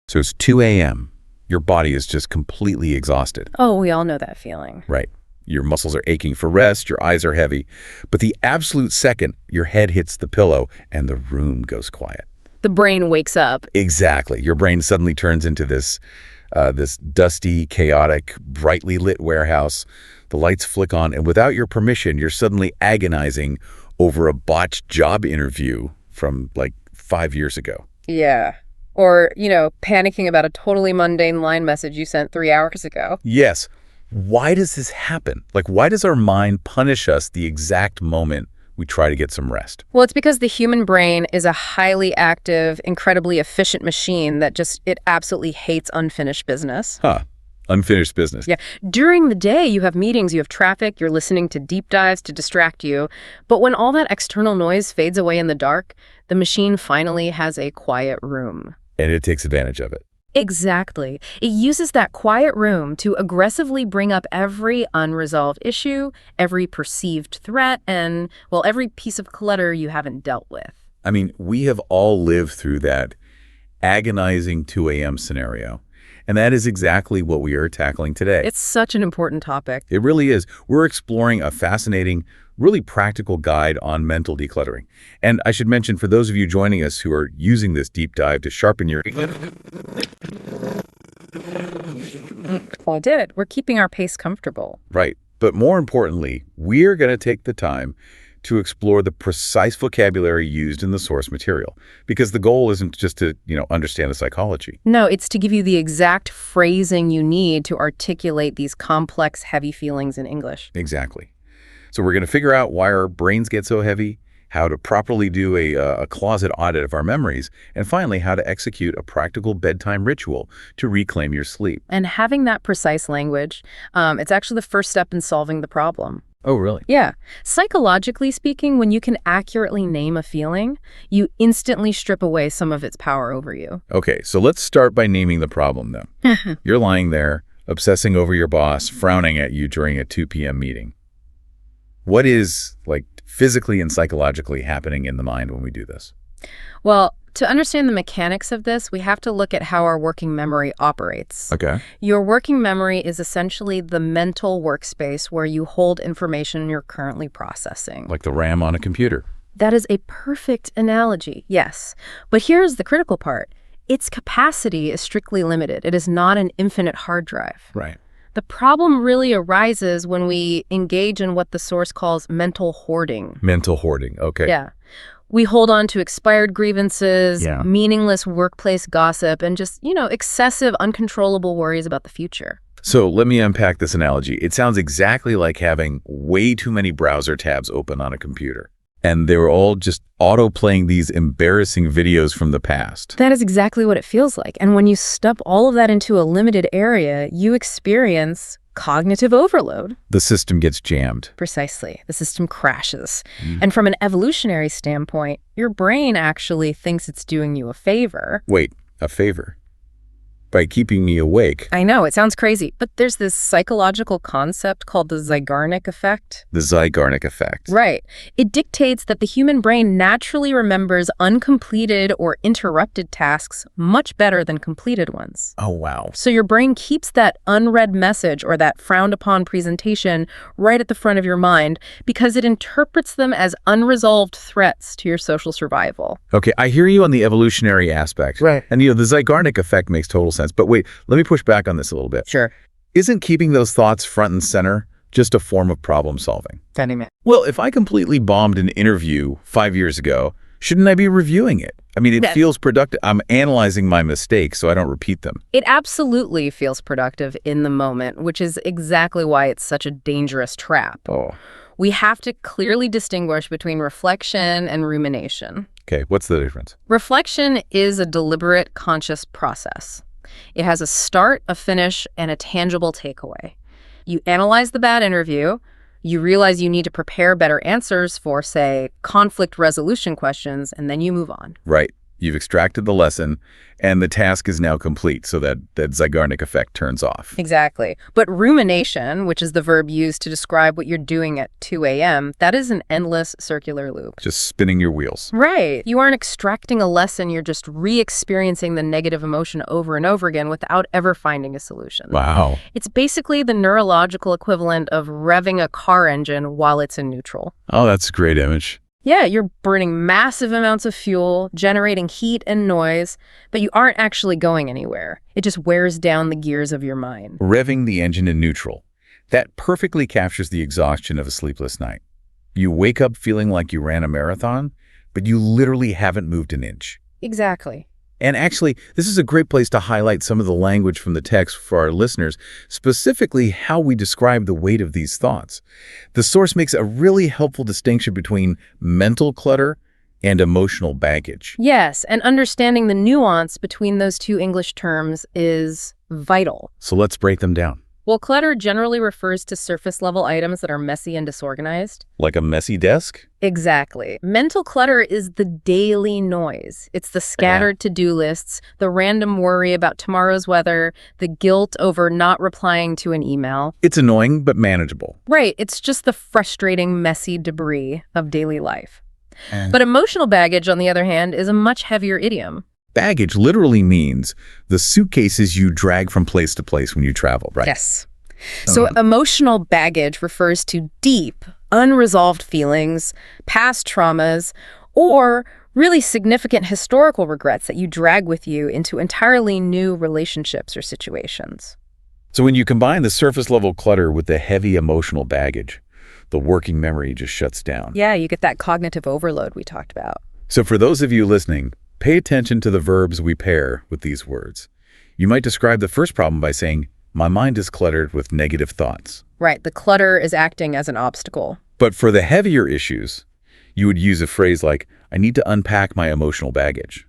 So it's 2 a.m. Your body is just completely exhausted. Oh, we all know that feeling. Right. Your muscles are aching for rest, your eyes are heavy. But the absolute second your head hits the pillow and the room goes quiet. The brain wakes up. Exactly. Your brain suddenly turns into this dusty, chaotic, brightly lit warehouse. The lights flick on, and without your permission, you're suddenly agonizing over a botched job interview from like 5 years ago. Yeah. Or, panicking about a totally mundane line message you sent 3 hours ago. Yes. Why does this happen? Like, why does our mind punish us the exact moment we try to get some rest? Well, it's because the human brain is a highly active, incredibly efficient machine that it absolutely hates unfinished business. Huh. Unfinished business. Yeah. During the day, you have meetings, you have traffic, you're listening to deep dives to distract you. But when all that external noise fades away in the dark, the machine finally has a quiet room. And it takes advantage of it. Exactly. It uses that quiet room to aggressively bring up every unresolved issue, every perceived threat, and, well, every piece of clutter you haven't dealt with. I mean, we have all lived through that agonizing 2 a.m. scenario. And that is exactly what we are tackling today. It's such an important topic. It really is. We're exploring a fascinating, really practical guide on mental decluttering. And I should mention, for those of you joining us who are using this deep dive to sharpen your... Well, I did it. We're keeping our pace comfortable. Right. But more importantly, we're going to take the time to explore the precise vocabulary used in the source material. Because the goal isn't just to, understand the psychology. No, it's to give you the exact phrasing you need to articulate these complex, heavy feelings in English. Exactly. So we're going to figure out why our brains get so heavy, how to properly do a closet audit of our memories, and finally, how to execute a practical bedtime ritual to reclaim your sleep. And having that precise language, it's actually the first step in solving the problem. Oh, really? Yeah. Psychologically speaking, when you can accurately name a feeling, you instantly strip away some of its power over you. Okay, so let's start by naming the problem, though. You're lying there, obsessing over your boss, frowning at you during a 2 p.m. meeting. What is, physically and psychologically happening in the mind when we do this? Well, to understand the mechanics of this, we have to look at how our working memory operates. Okay. Your working memory is essentially the mental workspace where you hold information you're currently processing. Like the RAM on a computer. That is a perfect analogy, yes. But here's the critical part. Its capacity is strictly limited. It is not an infinite hard drive. Right. The problem really arises when we engage in what the source calls mental hoarding. Mental hoarding, okay. Yeah. We hold on to expired grievances, Yeah. meaningless workplace gossip, and just, excessive, uncontrollable worries about the future. So let me unpack this analogy. It sounds exactly like having way too many browser tabs open on a computer. And they were all just auto-playing these embarrassing videos from the past. That is exactly what it feels like. And when you stuff all of that into a limited area, you experience cognitive overload. The system gets jammed. Precisely. The system crashes. And from an evolutionary standpoint, your brain actually thinks it's doing you a favor. Wait, a favor? By keeping me awake. I know, it sounds crazy, but there's this psychological concept called the Zeigarnik effect. The Zeigarnik effect. Right. It dictates that the human brain naturally remembers uncompleted or interrupted tasks much better than completed ones. Oh, wow. So your brain keeps that unread message or that frowned upon presentation right at the front of your mind because it interprets them as unresolved threats to your social survival. Okay, I hear you on the evolutionary aspect. Right. And, the Zeigarnik effect makes total sense. But wait, let me push back on this a little bit. Sure. Isn't keeping those thoughts front and center just a form of problem solving? Anyway. Well, if I completely bombed an interview 5 years ago, shouldn't I be reviewing it? I mean, it feels productive. I'm analyzing my mistakes so I don't repeat them. It absolutely feels productive in the moment, which is exactly why it's such a dangerous trap. Oh. We have to clearly distinguish between reflection and rumination. Okay, what's the difference? Reflection is a deliberate, conscious process. It has a start, a finish, and a tangible takeaway. You analyze the bad interview, you realize you need to prepare better answers for, say, conflict resolution questions, and then you move on. Right. You've extracted the lesson, and the task is now complete, so that Zeigarnik effect turns off. Exactly. But rumination, which is the verb used to describe what you're doing at 2 a.m., that is an endless circular loop. Just spinning your wheels. Right. You aren't extracting a lesson, you're just re-experiencing the negative emotion over and over again without ever finding a solution. Wow. It's basically the neurological equivalent of revving a car engine while it's in neutral. Oh, that's a great image. Yeah, you're burning massive amounts of fuel, generating heat and noise, but you aren't actually going anywhere. It just wears down the gears of your mind. Revving the engine in neutral. That perfectly captures the exhaustion of a sleepless night. You wake up feeling like you ran a marathon, but you literally haven't moved an inch. Exactly. And actually, this is a great place to highlight some of the language from the text for our listeners, specifically how we describe the weight of these thoughts. The source makes a really helpful distinction between mental clutter and emotional baggage. Yes, and understanding the nuance between those two English terms is vital. So let's break them down. Well, clutter generally refers to surface-level items that are messy and disorganized. Like a messy desk? Exactly. Mental clutter is the daily noise. It's the scattered to-do lists, the random worry about tomorrow's weather, the guilt over not replying to an email. It's annoying, but manageable. Right. It's just the frustrating, messy debris of daily life. But emotional baggage, on the other hand, is a much heavier idiom. Baggage literally means the suitcases you drag from place to place when you travel, right? Yes. So emotional baggage refers to deep, unresolved feelings, past traumas, or really significant historical regrets that you drag with you into entirely new relationships or situations. So when you combine the surface level clutter with the heavy emotional baggage, the working memory just shuts down. Yeah, you get that cognitive overload we talked about. So for those of you listening, pay attention to the verbs we pair with these words. You might describe the first problem by saying, my mind is cluttered with negative thoughts. Right, the clutter is acting as an obstacle. But for the heavier issues, you would use a phrase like, I need to unpack my emotional baggage.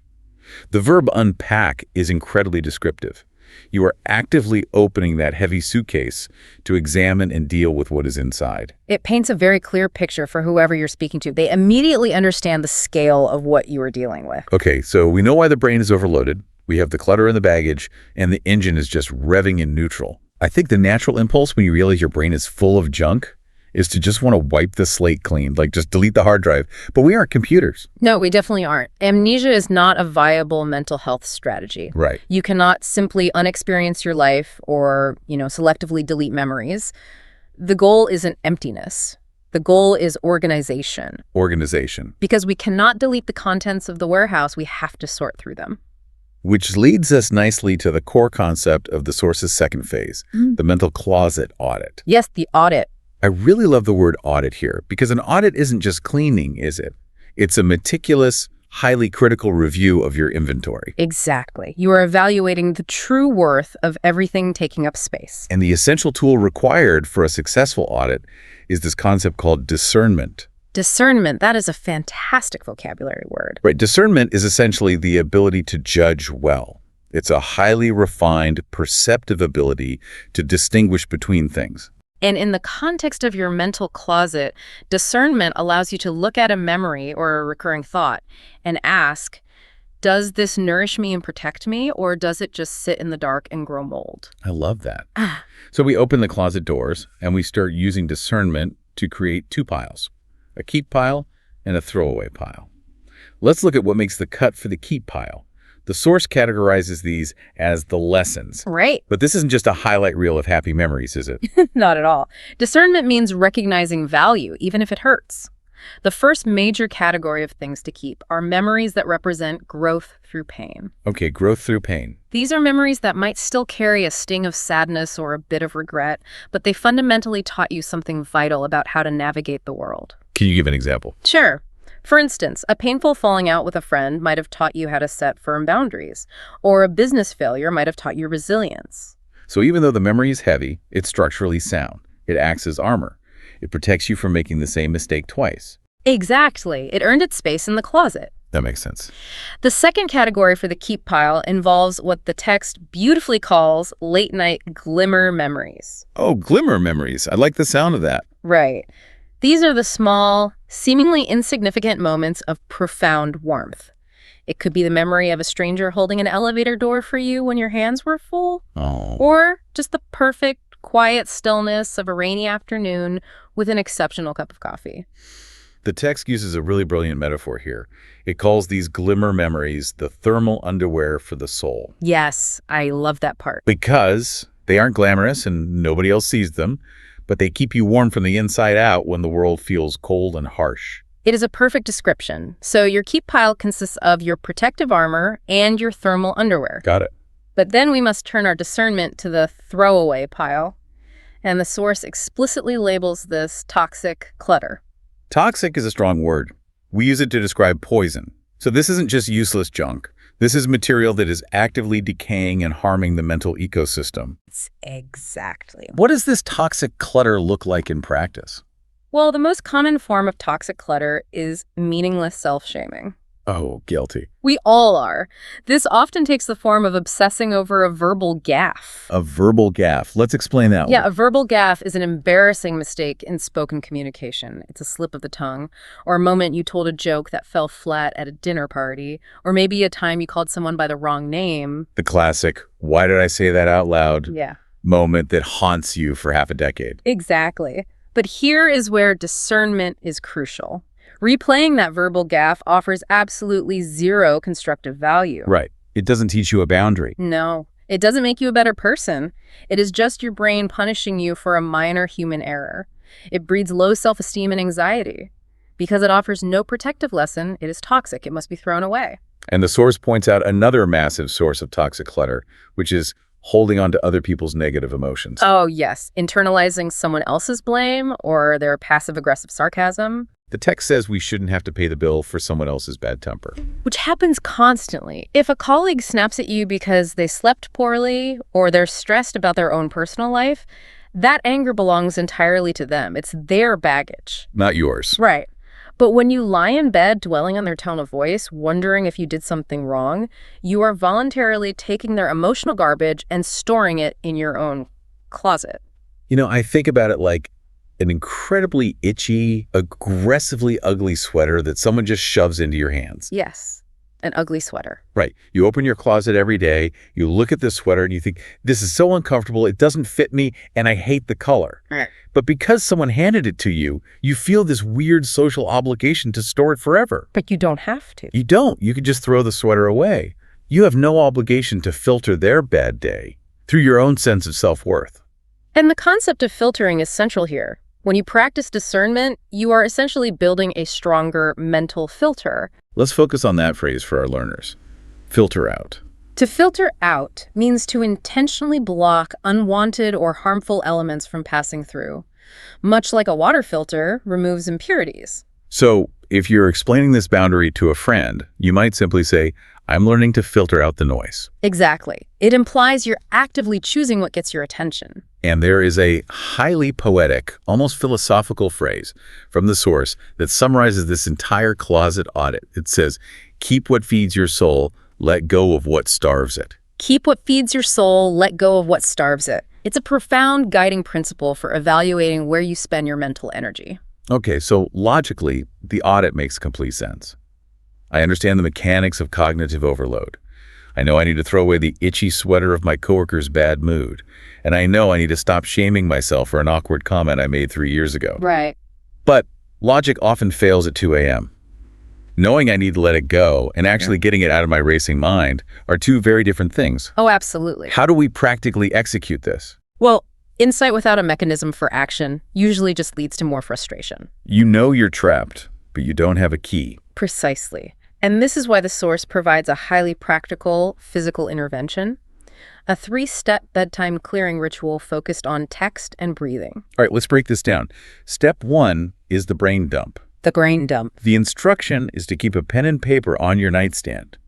The verb unpack is incredibly descriptive. You are actively opening that heavy suitcase to examine and deal with what is inside. It paints a very clear picture for whoever you're speaking to. They immediately understand the scale of what you are dealing with. Okay, so we know why the brain is overloaded. We have the clutter and the baggage, and the engine is just revving in neutral. I think the natural impulse when you realize your brain is full of junk is to just want to wipe the slate clean, like just delete the hard drive. But we aren't computers. No, we definitely aren't. Amnesia is not a viable mental health strategy. Right. You cannot simply unexperience your life or, selectively delete memories. The goal isn't emptiness. The goal is organization. Organization. Because we cannot delete the contents of the warehouse, we have to sort through them. Which leads us nicely to the core concept of the source's second phase, the mental closet audit. Yes, the audit. I really love the word audit here, because an audit isn't just cleaning, is it? It's a meticulous, highly critical review of your inventory. Exactly. You are evaluating the true worth of everything taking up space. And the essential tool required for a successful audit is this concept called discernment. Discernment, that is a fantastic vocabulary word. Right. Discernment is essentially the ability to judge well. It's a highly refined, perceptive ability to distinguish between things. And in the context of your mental closet, discernment allows you to look at a memory or a recurring thought and ask, does this nourish me and protect me, or does it just sit in the dark and grow mold? I love that. So we open the closet doors and we start using discernment to create two piles, a keep pile and a throwaway pile. Let's look at what makes the cut for the keep pile. The source categorizes these as the lessons. Right. But this isn't just a highlight reel of happy memories, is it? Not at all. Discernment means recognizing value, even if it hurts. The first major category of things to keep are memories that represent growth through pain. Okay, growth through pain. These are memories that might still carry a sting of sadness or a bit of regret, but they fundamentally taught you something vital about how to navigate the world. Can you give an example? Sure. For instance, a painful falling out with a friend might have taught you how to set firm boundaries, or a business failure might have taught you resilience. So even though the memory is heavy, it's structurally sound. It acts as armor. It protects you from making the same mistake twice. Exactly. It earned its space in the closet. That makes sense. The second category for the keep pile involves what the text beautifully calls late-night glimmer memories. Oh, glimmer memories. I like the sound of that. Right. These are the small, seemingly insignificant moments of profound warmth. It could be the memory of a stranger holding an elevator door for you when your hands were full. Oh. Or just the perfect, quiet stillness of a rainy afternoon with an exceptional cup of coffee. The text uses a really brilliant metaphor here. It calls these glimmer memories the thermal underwear for the soul. Yes, I love that part. Because they aren't glamorous and nobody else sees them, but they keep you warm from the inside out when the world feels cold and harsh. It is a perfect description. So your keep pile consists of your protective armor and your thermal underwear. Got it. But then we must turn our discernment to the throwaway pile. And the source explicitly labels this toxic clutter. Toxic is a strong word. We use it to describe poison. So this isn't just useless junk. This is material that is actively decaying and harming the mental ecosystem. Exactly. What does this toxic clutter look like in practice? Well, the most common form of toxic clutter is meaningless self-shaming. Oh, guilty. We all are. This often takes the form of obsessing over a verbal gaffe. A verbal gaffe. Let's explain that Yeah, one. a verbal gaffe is an embarrassing mistake in spoken communication. It's a slip of the tongue, or a moment you told a joke that fell flat at a dinner party, or maybe a time you called someone by the wrong name. The classic, why did I say that out loud Yeah. moment that haunts you for half a decade. Exactly. But here is where discernment is crucial. Replaying that verbal gaffe offers absolutely zero constructive value. Right. It doesn't teach you a boundary. No, it doesn't make you a better person. It is just your brain punishing you for a minor human error. It breeds low self-esteem and anxiety. Because it offers no protective lesson, it is toxic. It must be thrown away. And the source points out another massive source of toxic clutter, which is holding on to other people's negative emotions. Oh, yes. Internalizing someone else's blame or their passive-aggressive sarcasm. The text says we shouldn't have to pay the bill for someone else's bad temper. Which happens constantly. If a colleague snaps at you because they slept poorly or they're stressed about their own personal life, that anger belongs entirely to them. It's their baggage. Not yours. Right. But when you lie in bed dwelling on their tone of voice, wondering if you did something wrong, you are voluntarily taking their emotional garbage and storing it in your own closet. You know, I think about it like an incredibly itchy, aggressively ugly sweater that someone just shoves into your hands. Yes, an ugly sweater. Right. You open your closet every day, you look at this sweater and you think, this is so uncomfortable, it doesn't fit me, and I hate the color. Right. But because someone handed it to you, you feel this weird social obligation to store it forever. But you don't have to. You don't. You could just throw the sweater away. You have no obligation to filter their bad day through your own sense of self-worth. And the concept of filtering is central here. When you practice discernment, you are essentially building a stronger mental filter. Let's focus on that phrase for our learners. Filter out. To filter out means to intentionally block unwanted or harmful elements from passing through, much like a water filter removes impurities. So if you're explaining this boundary to a friend, you might simply say, I'm learning to filter out the noise. Exactly. It implies you're actively choosing what gets your attention. And there is a highly poetic, almost philosophical phrase from the source that summarizes this entire closet audit. It says, keep what feeds your soul, let go of what starves it. Keep what feeds your soul, let go of what starves it. It's a profound guiding principle for evaluating where you spend your mental energy. Okay, so logically, the audit makes complete sense. I understand the mechanics of cognitive overload. I know I need to throw away the itchy sweater of my coworker's bad mood. And I know I need to stop shaming myself for an awkward comment I made 3 years ago. Right. But logic often fails at 2 a.m. Knowing I need to let it go and actually getting it out of my racing mind are two very different things. Oh, absolutely. How do we practically execute this? Well, insight without a mechanism for action usually just leads to more frustration. You know you're trapped, but you don't have a key. Precisely. And this is why the source provides a highly practical physical intervention, a 3-step bedtime clearing ritual focused on text and breathing. All right, let's break this down. Step 1 is the brain dump. The brain dump. The instruction is to keep a pen and paper on your nightstand.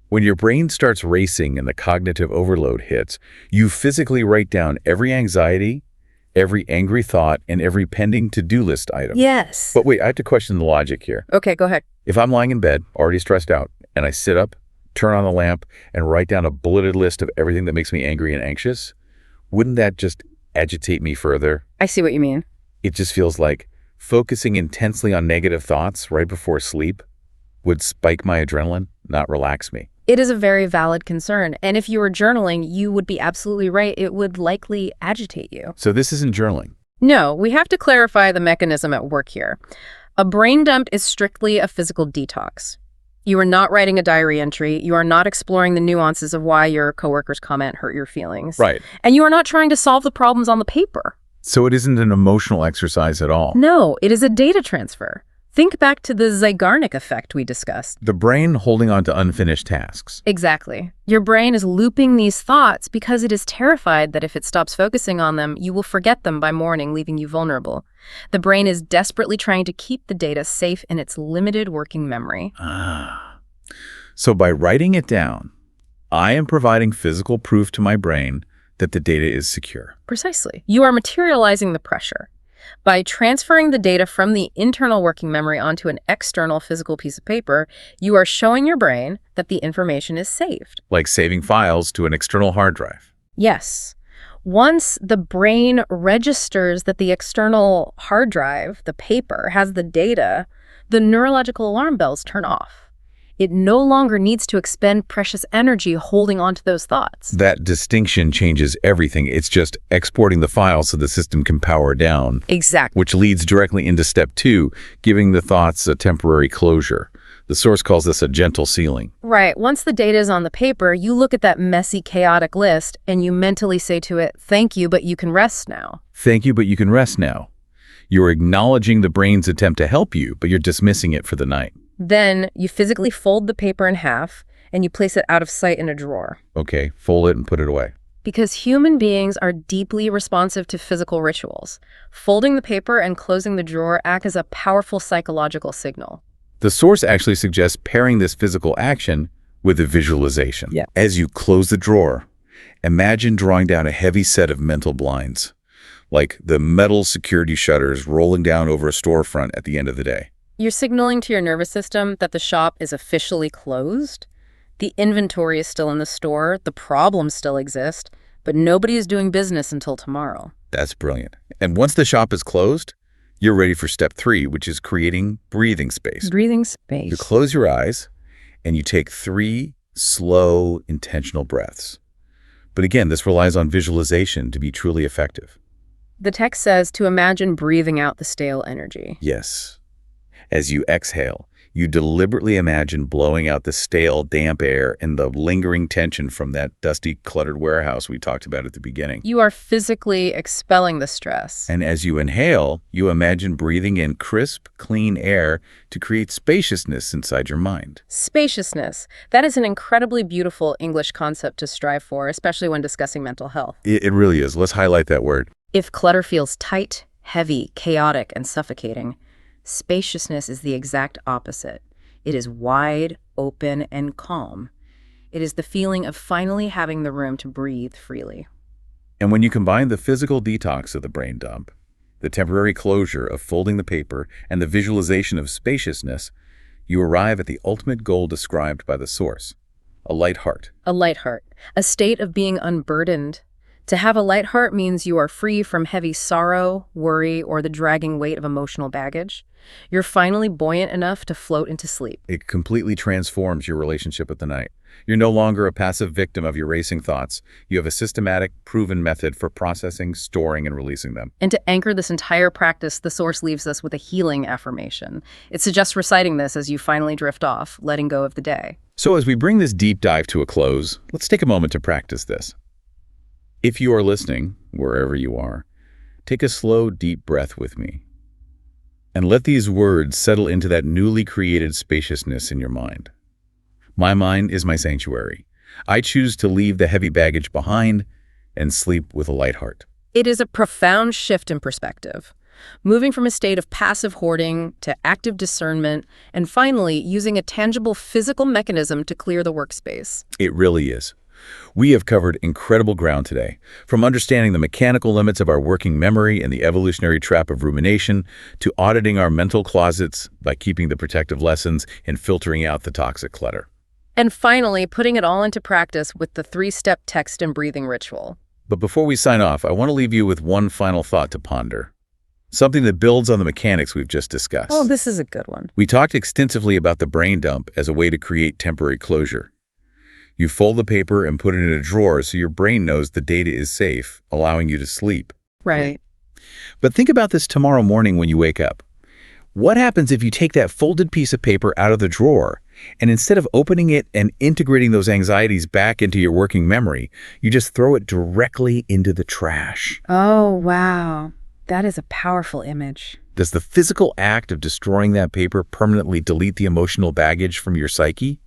When your brain starts racing and the cognitive overload hits, you physically write down every anxiety, every angry thought, and every pending to-do list item. Yes. But wait, I have to question the logic here. Okay, go ahead. If I'm lying in bed, already stressed out, and I sit up, turn on the lamp, and write down a bulleted list of everything that makes me angry and anxious, wouldn't that just agitate me further? I see what you mean. It just feels like focusing intensely on negative thoughts right before sleep would spike my adrenaline, not relax me. It is a very valid concern, and if you were journaling, you would be absolutely right. It would likely agitate you. So this isn't journaling. No, we have to clarify the mechanism at work here. A brain dump is strictly a physical detox. You are not writing a diary entry. You are not exploring the nuances of why your coworker's comment hurt your feelings. Right. And you are not trying to solve the problems on the paper. So it isn't an emotional exercise at all. No, it is a data transfer. Think back to the Zeigarnik effect we discussed. The brain holding on to unfinished tasks. Exactly. Your brain is looping these thoughts because it is terrified that if it stops focusing on them, you will forget them by morning, leaving you vulnerable. The brain is desperately trying to keep the data safe in its limited working memory. So by writing it down, I am providing physical proof to my brain that the data is secure. Precisely. You are materializing the pressure. By transferring the data from the internal working memory onto an external physical piece of paper, you are showing your brain that the information is saved. Like saving files to an external hard drive. Yes. Once the brain registers that the external hard drive, the paper, has the data, the neurological alarm bells turn off. It no longer needs to expend precious energy holding on to those thoughts. That distinction changes everything. It's just exporting the file so the system can power down. Exactly. Which leads directly into step 2, giving the thoughts a temporary closure. The source calls this a gentle sealing. Right. Once the data is on the paper, you look at that messy, chaotic list and you mentally say to it, "Thank you, but you can rest now." Thank you, but you can rest now. You're acknowledging the brain's attempt to help you, but you're dismissing it for the night. Then you physically fold the paper in half and you place it out of sight in a drawer. Okay, fold it and put it away. Because human beings are deeply responsive to physical rituals. Folding the paper and closing the drawer act as a powerful psychological signal. The source actually suggests pairing this physical action with a visualization. Yeah. As you close the drawer, imagine drawing down a heavy set of mental blinds, like the metal security shutters rolling down over a storefront at the end of the day. You're signaling to your nervous system that the shop is officially closed. The inventory is still in the store, the problems still exist, but nobody is doing business until tomorrow. That's brilliant. And once the shop is closed, you're ready for step 3, which is creating breathing space. Breathing space. You close your eyes and you take 3 slow, intentional breaths. But again, this relies on visualization to be truly effective. The text says to imagine breathing out the stale energy. Yes. As you exhale, you deliberately imagine blowing out the stale, damp air and the lingering tension from that dusty, cluttered warehouse we talked about at the beginning. You are physically expelling the stress. And as you inhale, you imagine breathing in crisp, clean air to create spaciousness inside your mind. Spaciousness. That is an incredibly beautiful English concept to strive for, especially when discussing mental health. It really is. Let's highlight that word. If clutter feels tight, heavy, chaotic, and suffocating, spaciousness is the exact opposite. It is wide, open, and calm. It is the feeling of finally having the room to breathe freely. And when you combine the physical detox of the brain dump, the temporary closure of folding the paper, and the visualization of spaciousness, you arrive at the ultimate goal described by the source, a light heart. A light heart, a state of being unburdened. To have a light heart means you are free from heavy sorrow, worry, or the dragging weight of emotional baggage. You're finally buoyant enough to float into sleep. It completely transforms your relationship with the night. You're no longer a passive victim of your racing thoughts. You have a systematic, proven method for processing, storing, and releasing them. And to anchor this entire practice, the source leaves us with a healing affirmation. It suggests reciting this as you finally drift off, letting go of the day. So as we bring this deep dive to a close, let's take a moment to practice this. If you are listening, wherever you are, take a slow, deep breath with me. And let these words settle into that newly created spaciousness in your mind. My mind is my sanctuary. I choose to leave the heavy baggage behind and sleep with a light heart. It is a profound shift in perspective, moving from a state of passive hoarding to active discernment, and finally using a tangible physical mechanism to clear the workspace. It really is. We have covered incredible ground today, from understanding the mechanical limits of our working memory and the evolutionary trap of rumination, to auditing our mental closets by keeping the protective lessons and filtering out the toxic clutter. And finally, putting it all into practice with the 3-step text and breathing ritual. But before we sign off, I want to leave you with one final thought to ponder. something that builds on the mechanics we've just discussed. Oh, this is a good one. We talked extensively about the brain dump as a way to create temporary closure. You fold the paper and put it in a drawer so your brain knows the data is safe, allowing you to sleep. Right. But think about this tomorrow morning when you wake up. What happens if you take that folded piece of paper out of the drawer, and instead of opening it and integrating those anxieties back into your working memory, you just throw it directly into the trash? Oh, wow. That is a powerful image. Does the physical act of destroying that paper permanently delete the emotional baggage from your psyche?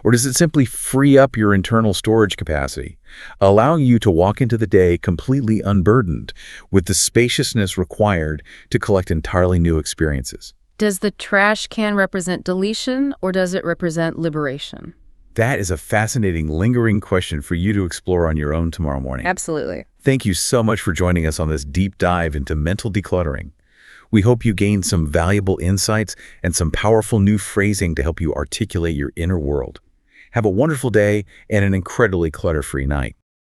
Or does it simply free up your internal storage capacity, allowing you to walk into the day completely unburdened with the spaciousness required to collect entirely new experiences? Does the trash can represent deletion, or does it represent liberation? That is a fascinating, lingering question for you to explore on your own tomorrow morning. Absolutely. Thank you so much for joining us on this deep dive into mental decluttering. We hope you gained some valuable insights and some powerful new phrasing to help you articulate your inner world. Have a wonderful day and an incredibly clutter-free night.